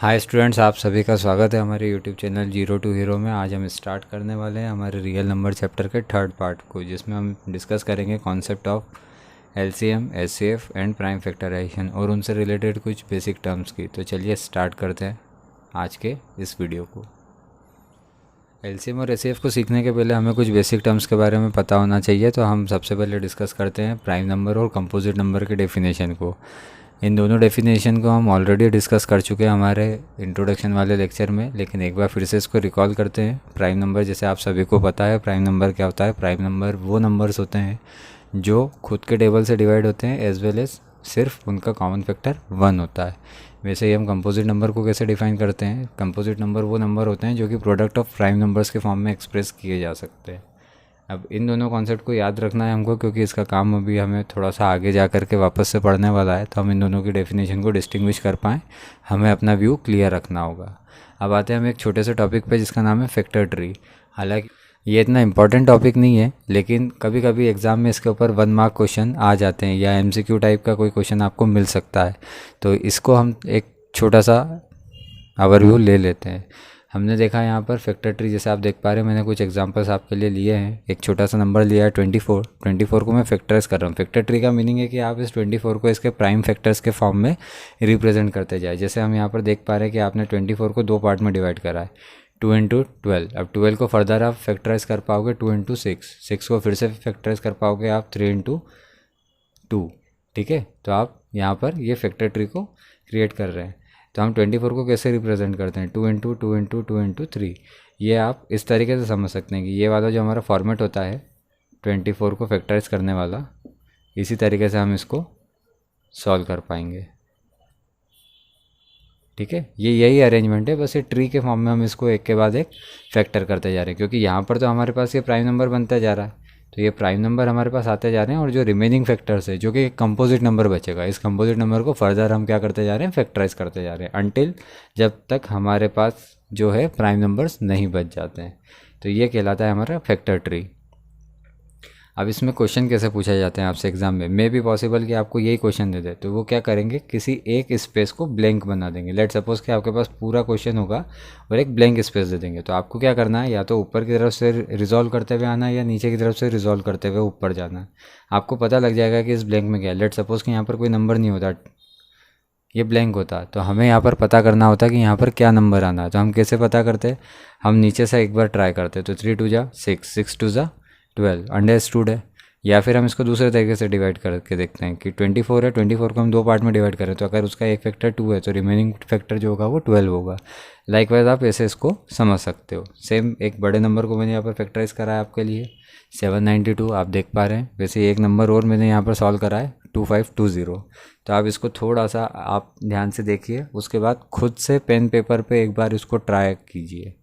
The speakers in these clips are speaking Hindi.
हाय स्टूडेंट्स, आप सभी का स्वागत है हमारे YouTube channel zero to hero में। आज हम स्टार्ट करने वाले हैं हमारे रियल नंबर चैप्टर के थर्ड पार्ट को, जिसमें हम डिस्कस करेंगे concept of LCM, HCF and prime factorisation और उनसे रिलेटेड कुछ बेसिक टर्म्स की। तो चलिए स्टार्ट करते हैं आज के इस वीडियो को। एलसीएम और एचसीएफ को सीखने के पहले हमें कुछ बेसिक टर्म्स के बारे में पता होना चाहिए। तो हम सबसे पहले डिस्कस करते हैं प्राइम नंबर और कंपोजिट नंबर के डेफिनेशन को। इन दोनों डेफिनेशन को हम ऑलरेडी डिस्कस कर चुके हैं हमारे इंट्रोडक्शन वाले लेक्चर में, लेकिन एक बार फिर से इसको रिकॉल करते हैं। प्राइम नंबर, जैसे आप सभी को पता है प्राइम नंबर क्या होता है। प्राइम नंबर वो नंबर्स होते हैं जो खुद के टेबल से डिवाइड होते हैं, एज वेल एज सिर्फ उनका कॉमन फैक्टर 1 होता है। वैसे ही हम कंपोजिट नंबर को कैसे डिफाइन करते हैं। कंपोजिट नंबर वो नंबर होते हैं जो कि प्रोडक्ट ऑफ प्राइम नंबर्स के फॉर्म में एक्सप्रेस किए जा सकते हैं। अब इन दोनों कॉन्सेप्ट को याद रखना है हमको, क्योंकि इसका काम अभी हमें थोड़ा सा आगे जा कर के वापस से पढ़ने वाला है। तो हम इन दोनों की डेफिनेशन को डिस्टिंग्विश कर पाएँ, हमें अपना व्यू क्लियर रखना होगा। अब आते हैं हम एक छोटे से टॉपिक पे जिसका नाम है फैक्टर ट्री। हालांकि ये इतना इंपॉर्टेंट टॉपिक नहीं है, लेकिन कभी कभी एग्ज़ाम में इसके ऊपर 1 मार्क क्वेश्चन आ जाते हैं या एमसीक्यू टाइप का कोई क्वेश्चन आपको मिल सकता है। तो इसको हम एक छोटा सा ओवरव्यू ले लेते हैं। हमने देखा यहाँ पर फैक्टर ट्री, जैसे आप देख पा रहे हैं, मैंने कुछ एग्जांपल्स आपके लिए लिए हैं। एक छोटा सा नंबर लिया है 24 को मैं फैक्टराइज कर रहा हूँ। फैक्टर ट्री का मीनिंग है कि आप इस 24 को इसके प्राइम फैक्टर्स के फॉर्म में रिप्रेजेंट करते जाए। जैसे हम यहाँ पर देख पा रहे हैं कि आपने 24 को 2 पार्ट में डिवाइड करा है, 2 इंटू 12। अब 12 को फर्दर आप फैक्टराइज कर पाओगे 2 इंटू 6 को फिर से फैक्टराइज कर पाओगे आप 3 इंटू 2। ठीक है, तो आप यहाँ पर ये फैक्टर ट्री को क्रिएट कर रहे हैं। तो हम 24 को कैसे रिप्रेजेंट करते हैं, 2 इंटू 2 इंटू 2 इंटू 3। ये आप इस तरीके से समझ सकते हैं कि ये वाला जो हमारा फॉर्मेट होता है 24 को फैक्टराइज करने वाला, इसी तरीके से हम इसको सॉल्व कर पाएंगे। ठीक है, ये यही अरेंजमेंट है, बस ये ट्री के फॉर्म में हम इसको एक के बाद एक फैक्टर करते जा रहे हैं, क्योंकि यहाँ पर तो हमारे पास ये प्राइम नंबर बनता जा रहा है। तो ये प्राइम नंबर हमारे पास आते जा रहे हैं, और जो रिमेनिंग फैक्टर्स है जो कि एक कंपोजिट नंबर बचेगा, इस कंपोजिट नंबर को फर्दर हम क्या करते जा रहे हैं, फैक्टराइज करते जा रहे हैं, अनटिल जब तक हमारे पास जो है प्राइम नंबर्स नहीं बच जाते हैं। तो ये कहलाता है हमारा फैक्टर ट्री। अब इसमें क्वेश्चन कैसे पूछे जाते हैं आपसे एग्जाम में, मे भी पॉसिबल कि आपको यही क्वेश्चन दे दे, तो वो क्या करेंगे, किसी एक स्पेस को ब्लैंक बना देंगे। लेट सपोज कि आपके पास पूरा क्वेश्चन होगा और एक ब्लैंक स्पेस दे देंगे। तो आपको क्या करना है, या तो ऊपर की तरफ से रिजॉल्व करते हुए आना है या नीचे की तरफ से रिजॉल्व करते हुए ऊपर जाना है। आपको पता लग जाएगा कि इस ब्लैंक में क्या है। लेट सपोज कि यहाँ पर कोई नंबर नहीं होता, ये ब्लैंक होता, तो हमें यहाँ पर पता करना होता कि यहाँ पर क्या नंबर आना है। तो हम कैसे पता करते, हम नीचे से एक बार ट्राई करते। तो 3 2 जा 6, 6 2 जा 12, अंडरस्टूड है। या फिर हम इसको दूसरे तरीके से डिवाइड करके देखते हैं कि 24 है, 24 को हम 2 पार्ट में डिवाइड करें, तो अगर उसका एक फैक्टर 2 है तो रिमेनिंग फैक्टर जो होगा वो 12 होगा। लाइकवाइज आप ऐसे इसको समझ सकते हो। सेम एक बड़े नंबर को मैंने यहाँ पर फैक्टराइज करा है आपके लिए 792, आप देख पा रहे हैं। वैसे एक नंबर और मैंने यहाँ पर सॉल्व करा है 2520। तो आप इसको थोड़ा सा आप ध्यान से देखिए, उसके बाद खुद से पेन पेपर पे एक बार इसको ट्राई कीजिए,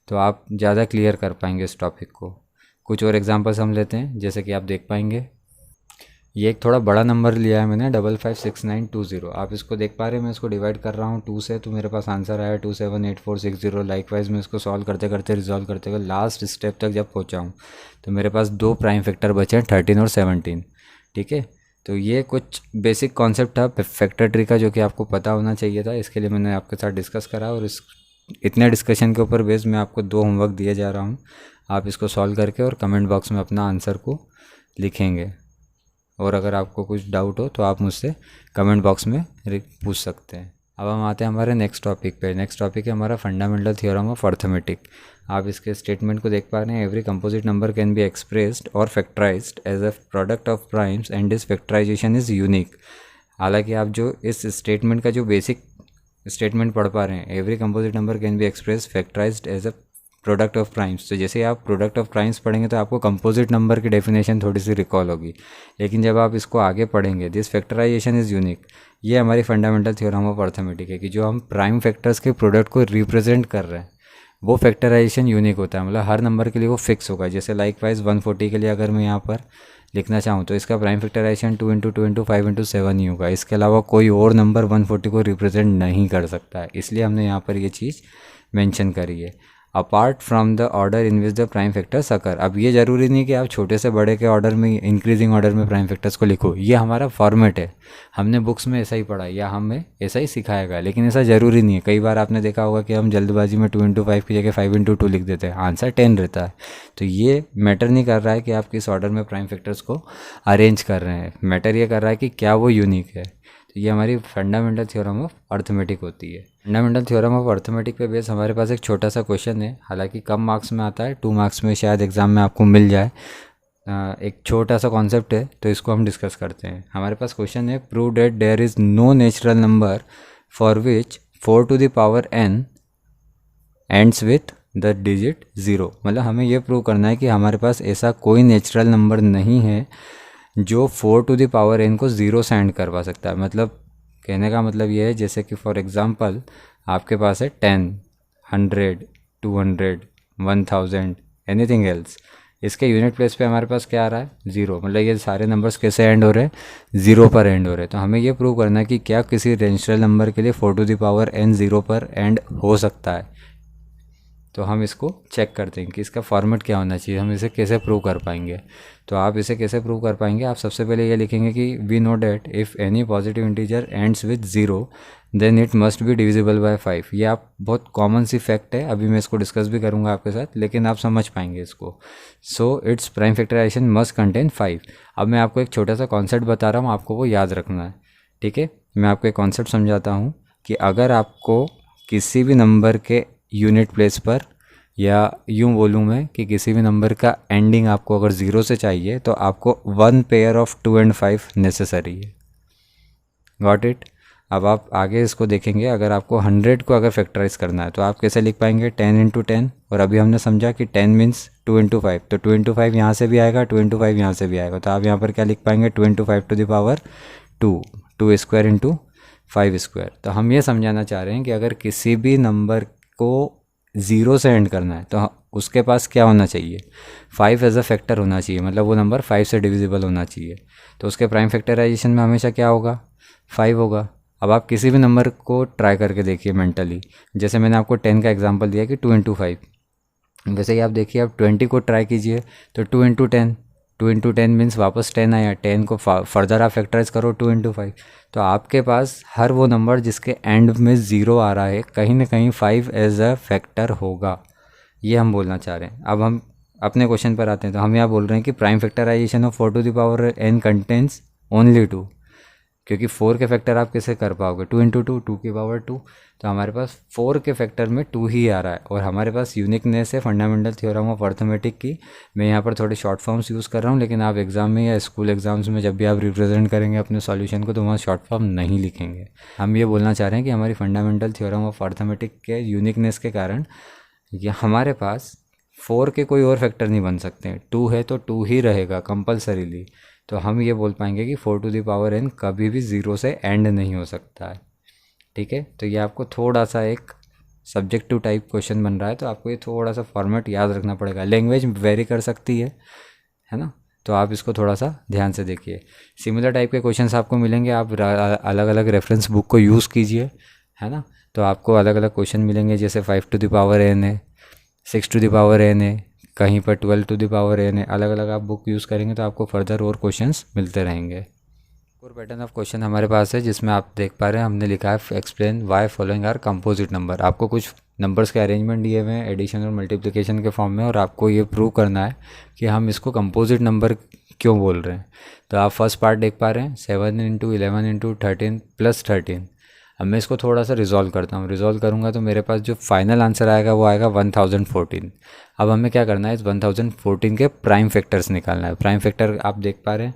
तो आप ज़्यादा क्लियर कर पाएंगे इस टॉपिक को। कुछ और एग्जांपल्स हम लेते हैं, जैसे कि आप देख पाएंगे ये एक थोड़ा बड़ा नंबर लिया है मैंने 556920। आप इसको देख पा रहे हैं, मैं इसको डिवाइड कर रहा हूँ 2 से, तो मेरे पास आंसर आया 278460। लाइकवाइज मैं इसको सॉल्व करते करते रिजॉल्व करते हुए लास्ट स्टेप तक जब पहुँचा हूँ तो मेरे पास 2 प्राइम फैक्टर बचे हैं, 13 और 17। ठीक है, तो ये कुछ बेसिक कॉन्सेप्ट था फैक्टर ट्री का जो कि आपको पता होना चाहिए था। इसके लिए मैंने आपके साथ डिस्कस करा, और इस इतने डिस्कशन के ऊपर बेस मैं आपको 2 होमवर्क दिए जा रहा हूँ। आप इसको सॉल्व करके और कमेंट बॉक्स में अपना आंसर को लिखेंगे, और अगर आपको कुछ डाउट हो तो आप मुझसे कमेंट बॉक्स में पूछ सकते हैं। अब हम आते हैं हमारे नेक्स्ट टॉपिक पे। नेक्स्ट टॉपिक है हमारा फंडामेंटल थ्योरम ऑफ अर्थमेटिक। आप इसके स्टेटमेंट को देख पा रहे हैं, every composite number can be expressed और factorised as a product of primes and this factorisation is unique. हालांकि आप जो इस स्टेटमेंट का जो बेसिक स्टेटमेंट पढ़ पा रहे हैं, every composite number can be express factorised as a product of primes, तो जैसे आप प्रोडक्ट ऑफ प्राइम्स पढ़ेंगे तो आपको कंपोजिट नंबर की डेफिनेशन थोड़ी सी रिकॉल होगी। लेकिन जब आप इसको आगे पढ़ेंगे, दिस फैक्टराइजेशन इज़ यूनिक, ये हमारी फंडामेंटल थ्योरम ऑफ अर्थमेटिक है कि जो हम प्राइम फैक्टर्स के प्रोडक्ट को रिप्रेजेंट कर रहे हैं वो फैक्टराइजेशन यूनिक होता है। मतलब हर नंबर के लिए वो फिक्स होगा। जैसे लाइकवाइज 140 के लिए अगर मैं यहाँ पर लिखना चाहूँ तो इसका prime factorisation 2 into 2 into 5 into 7 ही होगा। इसके अलावा कोई और नंबर 140 को रिप्रेजेंट नहीं कर सकता है, इसलिए हमने यहाँ पर ये चीज़ मेंशन करी है। Apart from the order in which the prime factors occur. अब ये ज़रूरी नहीं कि आप छोटे से बड़े के ऑर्डर में, इंक्रीजिंग ऑर्डर में प्राइम फैक्टर्स को लिखो, ये हमारा फॉर्मेट है, हमने बुक्स में ऐसा ही पढ़ा या हमें ऐसा ही सिखाया गया, लेकिन ऐसा ज़रूरी नहीं है। कई बार आपने देखा होगा कि हम जल्दबाजी में 2 × 5 की जगह 5 × 2 लिख देते हैं, आंसर 10 रहता है। तो ये मैटर नहीं कर रहा है कि आप किस ऑर्डर में प्राइम फैक्टर्स को अरेंज कर रहे हैं, मैटर ये कर रहा है कि क्या वो यूनिक है। तो ये हमारी फंडामेंटल थ्योरम ऑफ अर्थमेटिक होती है। फंडामेंटल थ्योरम ऑफ अर्थमेटिक पे बेस हमारे पास एक छोटा सा क्वेश्चन है, हालांकि कम मार्क्स में आता है, 2 मार्क्स में शायद एग्ज़ाम में आपको मिल जाए। एक छोटा सा कॉन्सेप्ट है, तो इसको हम डिस्कस करते हैं। हमारे पास क्वेश्चन है, prove that there is no natural number for which 4n ends with the digit 0। मतलब हमें ये प्रूव करना है कि हमारे पास ऐसा कोई नेचुरल नंबर नहीं है जो 4n को 0 से एंड करवा सकता है। मतलब कहने का मतलब ये है, जैसे कि फॉर एग्ज़ाम्पल आपके पास है 10, 100, 200, 1000, एनीथिंग एल्स, इसके यूनिट प्लेस पे हमारे पास क्या आ रहा है, 0। मतलब ये सारे नंबर्स कैसे एंड हो रहे हैं, 0 पर एंड हो रहे हैं। तो हमें ये प्रूव करना है कि क्या किसी नेचुरल नंबर के लिए 4n 0 पर एंड हो सकता है। तो हम इसको चेक करते हैं कि इसका फॉर्मेट क्या होना चाहिए, हम इसे कैसे प्रूव कर पाएंगे। तो आप इसे कैसे प्रूव कर पाएंगे, आप सबसे पहले ये लिखेंगे कि we know that if any positive integer ends with 0 then it must be divisible by 5। ये आप बहुत कॉमन सी फैक्ट है, अभी मैं इसको डिस्कस भी करूँगा आपके साथ, लेकिन आप समझ पाएंगे इसको। So its prime factorisation must contain 5। अब मैं आपको एक छोटा सा कॉन्सेप्ट बता रहा हूँ, आपको वो याद रखना है, ठीक है। मैं आपको एक कॉन्सेप्ट समझाता हूँ कि अगर आपको किसी भी नंबर के यूनिट प्लेस पर, या यूँ बोलूँ मैं कि किसी भी नंबर का एंडिंग आपको अगर 0 से चाहिए, तो आपको 1 पेयर ऑफ 2 and 5 नेसेसरी है। Got it. अब आप आगे इसको देखेंगे, अगर आपको 100 को अगर फैक्टराइज करना है तो आप कैसे लिख पाएंगे, 10 × 10। और अभी हमने समझा कि 10 मीन्स 2 × 5, तो 2 × 5 यहाँ से भी आएगा, 2 × 5 यहाँ से भी आएगा। तो आप यहाँ पर क्या लिख पाएंगे, 2 × 5 to the power 2, 2 square × 5 square. तो हम ये समझाना चाह रहे हैं कि अगर किसी भी नंबर को 0 से एंड करना है तो उसके पास क्या होना चाहिए, 5 एज अ फैक्टर होना चाहिए। मतलब वो नंबर 5 से डिविजिबल होना चाहिए। तो उसके प्राइम फैक्टराइजेशन में हमेशा क्या होगा, 5 होगा। अब आप किसी भी नंबर को ट्राई करके देखिए मेंटली, जैसे मैंने आपको 10 का एग्जांपल दिया कि 2 × 5, वैसे ही आप देखिए, आप 20 को ट्राई कीजिए तो 2 × 10, 2 × 10 मीन्स वापस 10 आया, 10 को फर्दर आप फैक्टराइज करो 2 × 5। तो आपके पास हर वो नंबर जिसके एंड में 0 आ रहा है, कहीं ना कहीं 5 एज अ फैक्टर होगा, ये हम बोलना चाह रहे हैं। अब हम अपने क्वेश्चन पर आते हैं। तो हम यहाँ बोल रहे हैं कि prime factorisation of 4n contains only 2, क्योंकि 4 के फैक्टर आप कैसे कर पाओगे, 2 × 2, 2 की पावर 2। तो हमारे पास 4 के फैक्टर में 2 ही आ रहा है, और हमारे पास यूनिकनेस है फंडामेंटल थ्योरम ऑफ अर्थमेटिक की। मैं यहाँ पर थोड़े शॉर्ट फॉर्म्स यूज़ कर रहा हूँ, लेकिन आप एग्जाम में या स्कूल एग्जाम्स में जब भी आप रिप्रेजेंट करेंगे अपने सॉल्यूशन को, तो वहाँ शॉर्ट फॉर्म नहीं लिखेंगे। हम ये बोलना चाह रहे हैं कि हमारी फंडामेंटल थ्योरम ऑफ अर्थमेटिक के यूनिकनेस के कारण ये हमारे पास 4 के कोई और फैक्टर नहीं बन सकते। 2 है तो 2 ही रहेगा कंपल्सरीली। तो हम ये बोल पाएंगे कि 4n कभी भी 0 से एंड नहीं हो सकता है, ठीक है। तो ये आपको थोड़ा सा एक सब्जेक्टिव टाइप क्वेश्चन बन रहा है, तो आपको ये थोड़ा सा फॉर्मेट याद रखना पड़ेगा। लैंग्वेज वेरी कर सकती है ना, तो आप इसको थोड़ा सा ध्यान से देखिए। सिमिलर टाइप के क्वेश्चंस आपको मिलेंगे, आप अलग अलग रेफरेंस बुक को यूज़ कीजिए, है ना। तो आपको अलग अलग क्वेश्चन मिलेंगे, जैसे 5n है, 6n है, कहीं पर 12n है। अलग अलग आप बुक यूज़ करेंगे तो आपको फर्दर और क्वेश्चंस मिलते रहेंगे। और पैटर्न ऑफ क्वेश्चन हमारे पास है, जिसमें आप देख पा रहे हैं हमने लिखा है explain why following are composite number. आपको कुछ नंबर्स के अरेंजमेंट दिए हुए हैं एडिशन और मल्टीप्लिकेशन के फॉर्म में, और आपको ये प्रूव करना है कि हम इसको कंपोजिट नंबर क्यों बोल रहे हैं। तो आप फर्स्ट पार्ट देख पा रहे हैं, 7 × 11 × 13 + 13। अब मैं इसको थोड़ा सा रिजॉल्व करता हूँ। रिजॉल्व करूँगा तो मेरे पास जो फाइनल आंसर आएगा वो आएगा 1014। अब हमें क्या करना है, इस 1014 के प्राइम फैक्टर्स निकालना है। प्राइम फैक्टर आप देख पा रहे हैं,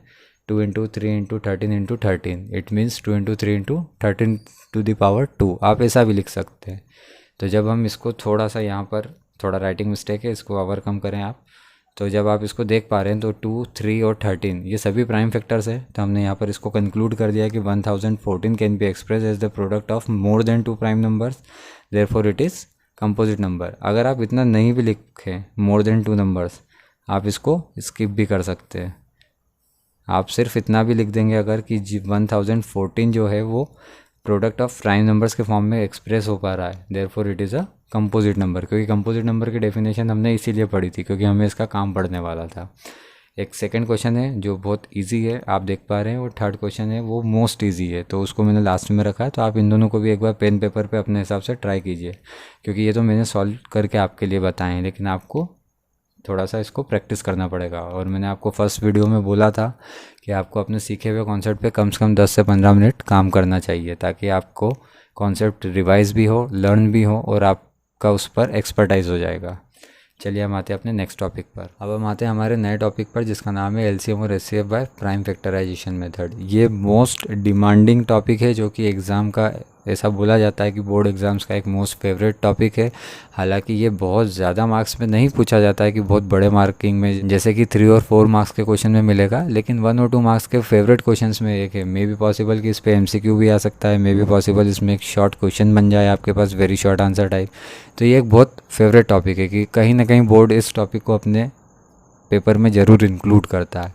2 × 3 × 13 × 13, it means 2 × 3 × 13 to the power 2। आप ऐसा भी लिख सकते हैं। तो जब हम इसको थोड़ा सा, यहाँ पर थोड़ा राइटिंग मिस्टेक है, इसको ओवरकम करें आप। तो जब आप इसको देख पा रहे हैं तो 2, 3 और 13 ये सभी प्राइम फैक्टर्स है। तो हमने यहाँ पर इसको कंक्लूड कर दिया कि 1014 can be express as the product of more than 2 prime numbers, therefore it is composite number. अगर आप इतना नहीं भी लिखें, मोर देन 2 नंबर्स, आप इसको स्किप भी कर सकते हैं। आप सिर्फ इतना भी लिख देंगे अगर कि 1014 जो है वो प्रोडक्ट ऑफ प्राइम नंबर्स के फॉर्म में एक्सप्रेस हो पा रहा है, therefore it is a composite number, क्योंकि कंपोजिट नंबर की डेफिनेशन हमने इसीलिए पढ़ी थी क्योंकि हमें इसका काम पढ़ने वाला था। एक सेकंड क्वेश्चन है जो बहुत इजी है, आप देख पा रहे हैं, और थर्ड क्वेश्चन है वो मोस्ट इजी है, तो उसको मैंने लास्ट में रखा है। तो आप इन दोनों को भी एक बार पेन पेपर पे अपने हिसाब से ट्राई कीजिए, क्योंकि ये तो मैंने सॉल्व करके आपके लिए बताए हैं, लेकिन आपको थोड़ा सा इसको प्रैक्टिस करना पड़ेगा। और मैंने आपको फर्स्ट वीडियो में बोला था कि आपको अपने सीखे हुए कॉन्सेप्ट पे कम से कम 10 से 15 मिनट काम करना चाहिए, ताकि आपको कॉन्सेप्ट रिवाइज भी हो, लर्न भी हो, और आपका उस पर एक्सपर्टाइज हो जाएगा। चलिए हम आते हैं अपने नेक्स्ट टॉपिक पर। अब हम आते हैं हमारे नए टॉपिक पर, जिसका नाम है एलसीएम और HCF by prime factorisation method. ये मोस्ट डिमांडिंग टॉपिक है, जो कि एग्ज़ाम का, ऐसा बोला जाता है कि बोर्ड एग्ज़ाम्स का एक मोस्ट फेवरेट टॉपिक है। हालांकि ये बहुत ज़्यादा मार्क्स में नहीं पूछा जाता है कि बहुत बड़े मार्किंग में, जैसे कि 3 और 4 मार्क्स के क्वेश्चन में मिलेगा, लेकिन 1 और 2 मार्क्स के फेवरेट क्वेश्चंस में एक है। मे बी पॉसिबल कि इस पर एमसीक्यू भी आ सकता है, मे बी पॉसिबल इसमें एक शॉर्ट क्वेश्चन बन जाए आपके पास, वेरी शॉर्ट आंसर टाइप। तो ये एक बहुत फेवरेट टॉपिक है कि कहीं ना कहीं बोर्ड इस टॉपिक को अपने पेपर में ज़रूर इंक्लूड करता है।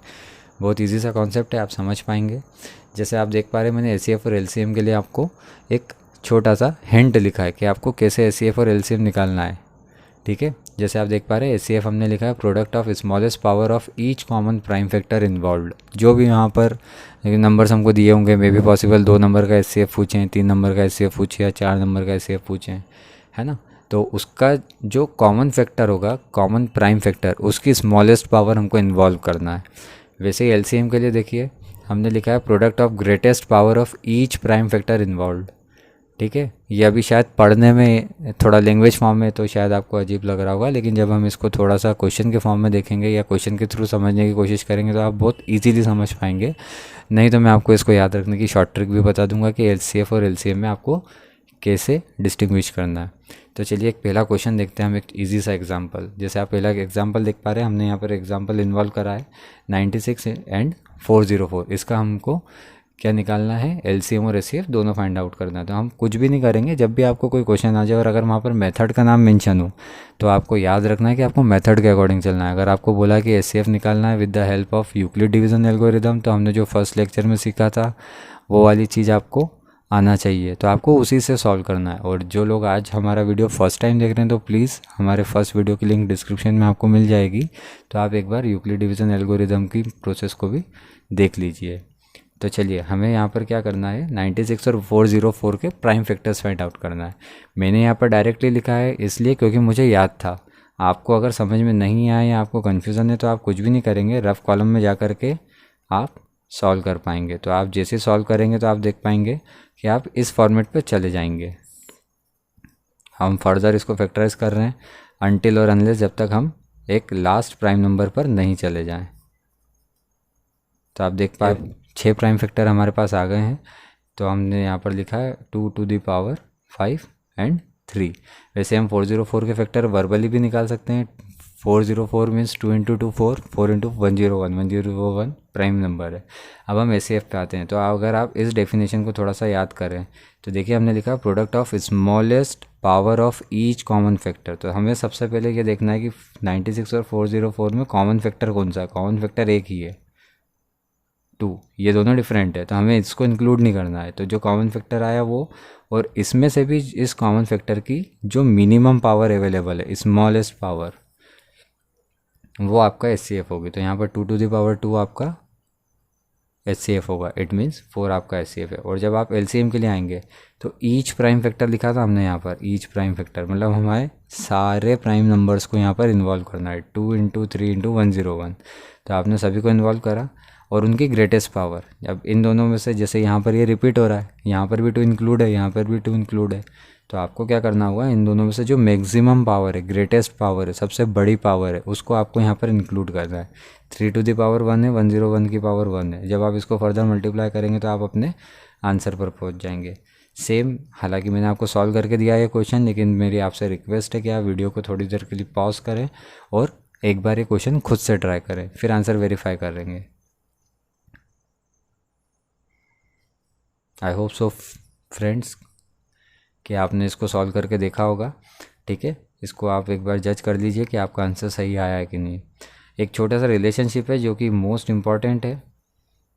बहुत इजी सा कॉन्सेप्ट है, आप समझ पाएंगे। जैसे आप देख पा रहे हैं, मैंने एचसीएफ और एलसीएम के लिए आपको एक छोटा सा हिंट लिखा है कि आपको कैसे एचसीएफ और एलसीएम निकालना है, ठीक है। जैसे आप देख पा रहे हैं, एचसीएफ हमने लिखा है product of smallest power of each common prime factor involved. जो भी यहाँ पर नंबर्स हमको दिए होंगे, मे बी पॉसिबल 2 नंबर का एचसीएफ पूछें, 3 नंबर का एचसीएफ पूछे, या 4 नंबर का एचसीएफ पूछें, है ना। तो उसका जो कॉमन फैक्टर होगा, कॉमन प्राइम फैक्टर, उसकी स्मॉलेस्ट पावर हमको इन्वॉल्व करना है। वैसे ही एलसीएम के लिए देखिए, हमने लिखा है product of greatest power of each prime factor involved, ठीक है। ये अभी शायद पढ़ने में थोड़ा लैंग्वेज फॉर्म में तो शायद आपको अजीब लग रहा होगा, लेकिन जब हम इसको थोड़ा सा क्वेश्चन के फॉर्म में देखेंगे या क्वेश्चन के थ्रू समझने की कोशिश करेंगे तो आप बहुत इजीली समझ पाएंगे। नहीं तो मैं आपको इसको याद रखने की शॉर्ट ट्रिक भी बता दूंगा कि एचसीएफ और एलसीएम में आपको कैसे डिस्टिंग्विश करना है। तो चलिए एक पहला क्वेश्चन देखते हैं हम, एक इजी सा एग्जांपल। जैसे आप पहला एग्जांपल देख पा रहे हैं, हमने यहाँ पर एग्जांपल इन्वॉल्व करा है 96 एंड 404। इसका हमको क्या निकालना है, एलसीएम और एचसीएफ दोनों फाइंड आउट करना है। तो हम कुछ भी नहीं करेंगे, जब भी आपको कोई क्वेश्चन आ जाए और अगर वहाँ पर मेथड का नाम मेंशन हो तो आपको याद रखना है कि आपको मेथड के अकॉर्डिंग चलना है। अगर आपको बोला कि एचसीएफ निकालना है with the help of Euclid division algorithm, तो हमने जो फर्स्ट लेक्चर में सीखा था वो वाली चीज़ आपको आना चाहिए, तो आपको उसी से सॉल्व करना है। और जो लोग आज हमारा वीडियो फर्स्ट टाइम देख रहे हैं तो प्लीज़ हमारे फर्स्ट वीडियो की लिंक डिस्क्रिप्शन में आपको मिल जाएगी, तो आप एक बार यूक्लिड डिवीजन एल्गोरिदम की प्रोसेस को भी देख लीजिए। तो चलिए हमें यहाँ पर क्या करना है, 96 और 404 के प्राइम फैक्टर्स फाइंड आउट करना है। मैंने यहाँ पर डायरेक्टली लिखा है इसलिए क्योंकि मुझे याद था। आपको अगर समझ में नहीं आए या आपको कन्फ्यूज़न है तो आप कुछ भी नहीं करेंगे, रफ कॉलम में जा कर के आप सॉल्व कर पाएंगे। तो आप जैसे सॉल्व करेंगे तो आप देख पाएंगे कि आप इस फॉर्मेट पे चले जाएंगे। हम फर्दर इसको फैक्टराइज कर रहे हैं अनटिल और अनलेस, जब तक हम एक लास्ट प्राइम नंबर पर नहीं चले जाएं। तो आप देख पाए 6 प्राइम फैक्टर हमारे पास आ गए हैं। तो हमने यहाँ पर लिखा है 2 to the power 5 एंड 3। वैसे हम 404 के फैक्टर वर्बली भी निकाल सकते हैं। 404 मीन्स 2 × 2 4, 4 × 101, 101 प्राइम नंबर है। अब हम एचसीएफ पे आते हैं। तो अगर आप इस डेफिनेशन को थोड़ा सा याद करें तो देखिए हमने लिखा product of smallest power of each common factor. तो हमें सबसे पहले ये देखना है कि 96 और 404 में कॉमन फैक्टर कौन सा है। कॉमन फैक्टर एक ही है, 2, ये दोनों डिफरेंट है, तो हमें इसको इंक्लूड नहीं करना है। तो जो कॉमन फैक्टर आया वो, और इसमें से भी इस कॉमन फैक्टर की जो मिनिमम पावर अवेलेबल है, स्मॉलेस्ट पावर, वो आपका एचसीएफ होगी। तो यहाँ पर 2 to the power 2 आपका एचसीएफ होगा, इट मीन्स 4 आपका एचसीएफ है। और जब आप एलसीएम के लिए आएंगे तो ईच प्राइम फैक्टर लिखा था हमने यहाँ पर, ईच प्राइम फैक्टर मतलब हमारे सारे प्राइम नंबर्स को यहाँ पर इन्वॉल्व करना है, 2 × 3 × 101। तो आपने सभी को इन्वॉल्व करा और उनकी ग्रेटेस्ट पावर। अब इन दोनों में से जैसे यहाँ पर ये रिपीट हो रहा है, यहाँ पर भी 2 इंक्लूड है, यहाँ पर भी 2 इंक्लूड है, तो आपको क्या करना होगा, इन दोनों में से जो मैक्सिमम पावर है, ग्रेटेस्ट पावर है, सबसे बड़ी पावर है, उसको आपको यहाँ पर इंक्लूड करना है। 3 to the power 1 है, 101 की पावर 1 है। जब आप इसको फर्दर मल्टीप्लाई करेंगे तो आप अपने आंसर पर पहुँच जाएंगे। सेम, हालांकि मैंने आपको सॉल्व करके दिया है क्वेश्चन, लेकिन मेरी आपसे रिक्वेस्ट है कि आप वीडियो को थोड़ी देर के लिए पॉज करें और एक बार ये क्वेश्चन खुद से ट्राई करें, फिर आंसर वेरीफाई करेंगे। आई होप सो फ्रेंड्स कि आपने इसको सॉल्व करके देखा होगा, ठीक है। इसको आप एक बार जज कर लीजिए कि आपका आंसर सही आया है कि नहीं। एक छोटा सा रिलेशनशिप है जो कि मोस्ट इम्पॉर्टेंट है।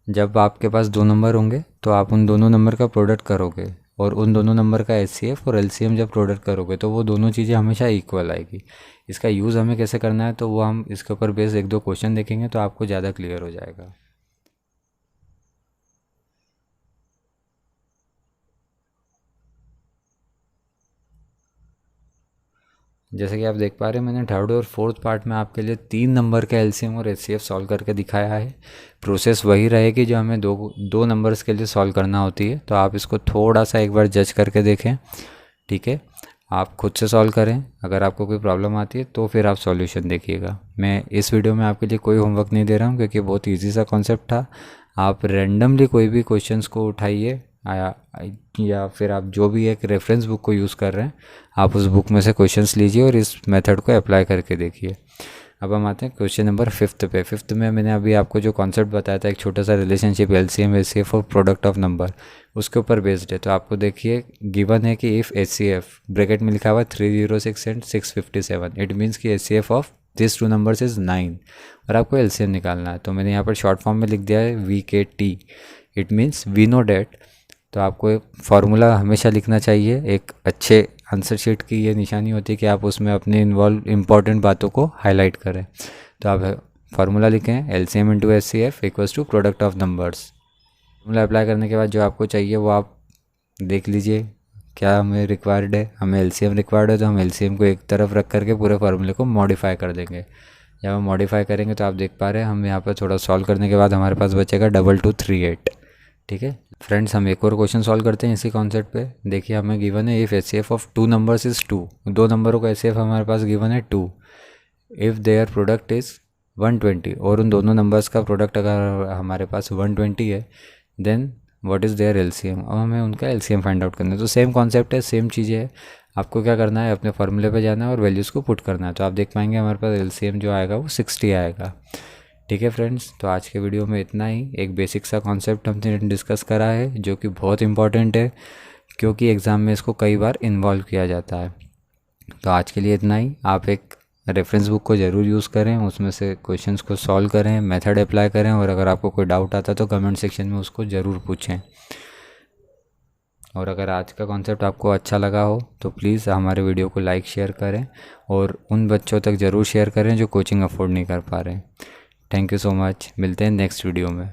जब आपके पास 2 नंबर होंगे तो आप उन दोनों नंबर का प्रोडक्ट करोगे, और उन दोनों नंबर का HCF और LCM जब प्रोडक्ट करोगे तो वो दोनों चीज़ें हमेशा इक्वल आएगी। इसका यूज़ हमें कैसे करना है तो वो हम इसके ऊपर बेस 1-2 क्वेश्चन देखेंगे तो आपको ज़्यादा क्लियर हो जाएगा। जैसे कि आप देख पा रहे हैं मैंने थर्ड और फोर्थ पार्ट में आपके लिए 3 नंबर का LCM और HCF सॉल्व करके दिखाया है। प्रोसेस वही रहेगी जो हमें दो नंबर्स के लिए सॉल्व करना होती है, तो आप इसको थोड़ा सा एक बार जज करके देखें, ठीक है। आप खुद से सॉल्व करें, अगर आपको कोई प्रॉब्लम आती है तो फिर आप सॉल्यूशन देखिएगा। मैं इस वीडियो में आपके लिए कोई होमवर्क नहीं दे रहा हूँ क्योंकि बहुत ईजी सा कॉन्सेप्ट था। आप रैंडमली कोई भी क्वेश्चंस को उठाइए या फिर आप जो भी एक रेफरेंस बुक को यूज़ कर रहे हैं आप उस बुक में से क्वेश्चंस लीजिए और इस मेथड को अप्लाई करके देखिए। अब हम आते हैं क्वेश्चन नंबर 5 पे। 5 में मैंने अभी आपको जो कॉन्सेप्ट बताया था, एक छोटा सा रिलेशनशिप LCM HCF और प्रोडक्ट ऑफ नंबर, उसके ऊपर बेस्ड है। तो आपको देखिए गिवन है कि इफ़ HCF ब्रैकेट में लिखा हुआ 306 एंड 657, इट मीन्स कि HCF of this 2 numbers is 9 और आपको LCM निकालना है। तो मैंने यहाँ पर शॉर्ट फॉर्म में लिख दिया है VKT, it means we know that. तो आपको एक फार्मूला हमेशा लिखना चाहिए। एक अच्छे आंसर शीट की ये निशानी होती है कि आप उसमें अपने इम्पॉर्टेंट बातों को हाईलाइट करें। तो आप फार्मूला लिखें LCM into HCF equals to product of numbers. Formula apply करने के बाद जो आपको चाहिए वो आप देख लीजिए क्या हमें रिक्वायर्ड है। हमें LCM रिक्वायर्ड है तो हम LCM को एक तरफ रख करके पूरे फार्मूले को मॉडिफाई कर देंगे। जब हम मॉडिफाई करेंगे तो आप देख पा रहे हैं हम यहाँ पर थोड़ा सॉल्व करने के बाद हमारे पास बचेगा 2238, ठीक है। फ्रेंड्स हम एक और क्वेश्चन सॉल्व करते हैं इसी कॉन्सेप्ट पे। देखिए हमें गिवन है if HCF of 2 numbers is 2, 2 नंबरों का HCF हमारे पास गिवन है 2, इफ़ देयर प्रोडक्ट इज़ 120 और उन दोनों नंबर्स का प्रोडक्ट अगर हमारे पास 120 है then what is their LCM। अब हमें उनका LCM फाइंड आउट करना है। तो सेम कॉन्सेप्ट है, सेम चीज़ें है। आपको क्या करना है, अपने फार्मूले पे जाना है और वैल्यूज़ को पुट करना है। तो आप देख पाएंगे हमारे पास LCM जो आएगा वो 60 आएगा, ठीक है फ्रेंड्स। तो आज के वीडियो में इतना ही। एक बेसिक सा कॉन्सेप्ट हमने डिस्कस करा है जो कि बहुत इंपॉर्टेंट है क्योंकि एग्ज़ाम में इसको कई बार इन्वॉल्व किया जाता है। तो आज के लिए इतना ही। आप एक रेफरेंस बुक को ज़रूर यूज़ करें, उसमें से क्वेश्चंस को सॉल्व करें, मेथड अप्लाई करें और अगर आपको कोई डाउट आता है तो कमेंट सेक्शन में उसको ज़रूर पूछें। और अगर आज का कॉन्सेप्ट आपको अच्छा लगा हो तो प्लीज़ हमारे वीडियो को लाइक शेयर करें और उन बच्चों तक ज़रूर शेयर करें जो कोचिंग अफोर्ड नहीं कर पा रहे हैं। Thank you so much. मिलते हैं नेक्स्ट वीडियो में।